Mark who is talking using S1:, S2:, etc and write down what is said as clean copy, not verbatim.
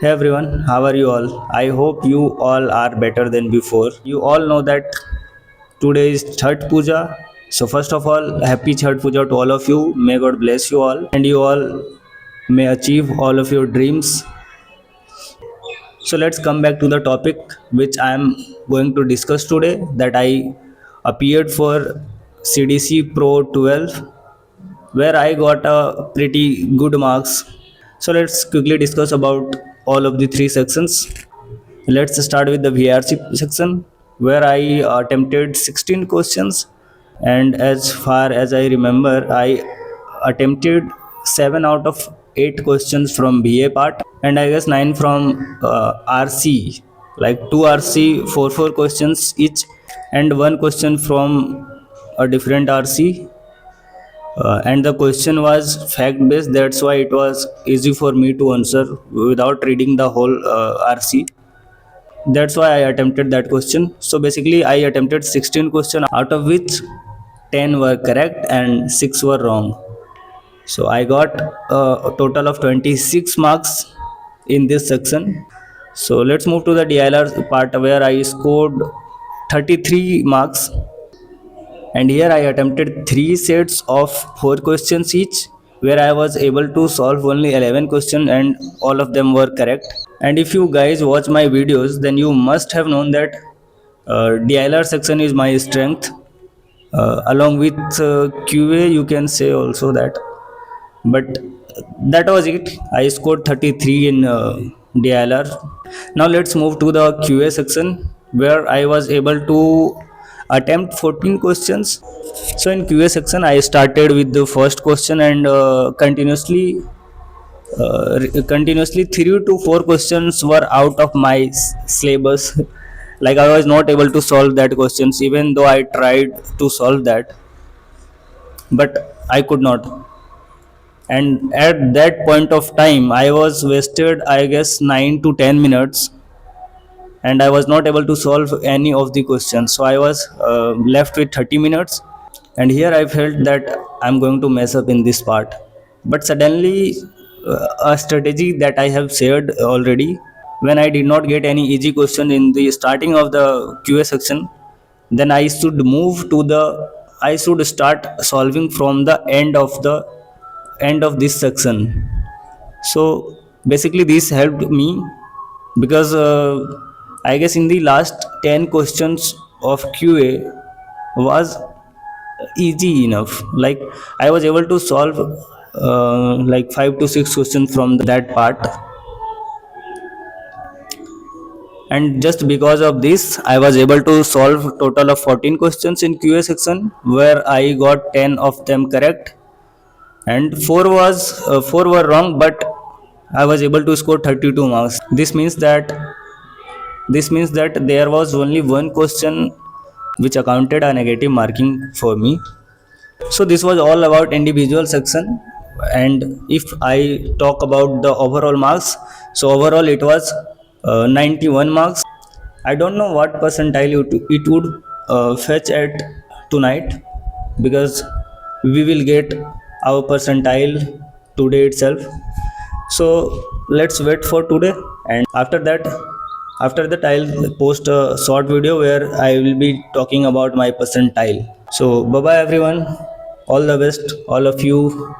S1: Hey everyone, how are you all? I hope you all are better than before. You all know that today is Chhath Puja. So first of all, happy Chhath Puja to all of you. May God bless you all and you all may achieve all of your dreams. So let's come back to the topic which I am going to discuss today, that I appeared for CDC Pro 12 where I got a pretty good marks. So let's quickly discuss about all of the three sections. Let's start with the VRC section where I attempted 16 questions, and as far as I remember, I attempted 7 out of 8 questions from BA part, and I guess 9 from RC, like 2 RC, 4 questions each, and 1 question from a different RC. And the question was fact based, that's why it was easy for me to answer without reading the whole RC. That's why I attempted that question. So basically I attempted 16 questions, out of which 10 were correct and 6 were wrong. So I got a total of 26 marks in this section. So let's move to the DILR part where I scored 33 marks, and here I attempted 3 sets of 4 questions each, where I was able to solve only 11 questions and all of them were correct. And if you guys watch my videos, then you must have known that DILR section is my strength, along with QA you can say also that. But that was it. I scored 33 in DILR. Now let's move to the QA section where I was able to attempt 14 questions. So in QA section I started with the first question and continuously 3 to 4 questions were out of my syllabus. Like I was not able to solve that questions even though I tried to solve that, but I could not. And at that point of time I was wasted, I guess, 9 to 10 minutes, and I was not able to solve any of the questions. So I was left with 30 minutes, and here I felt that I'm going to mess up in this part. But suddenly, a strategy that I have shared already, when I did not get any easy question in the starting of the QA section, then I should start solving from the end of this section. So basically this helped me because I guess in the last 10 questions of QA was easy enough. Like I was able to solve like 5 to 6 questions from that part, and just because of this I was able to solve total of 14 questions in QA section where I got 10 of them correct, and 4 were wrong, but I was able to score 32 marks. This means that there was only one question which accounted a negative marking for me. So this was all about individual section, and if I talk about the overall marks, so overall it was 91 marks. I don't know what percentile it would fetch at tonight, because we will get our percentile today itself. So let's wait for today, and after that I'll post a short video where I will be talking about my percentile. So bye bye everyone, all the best all of you.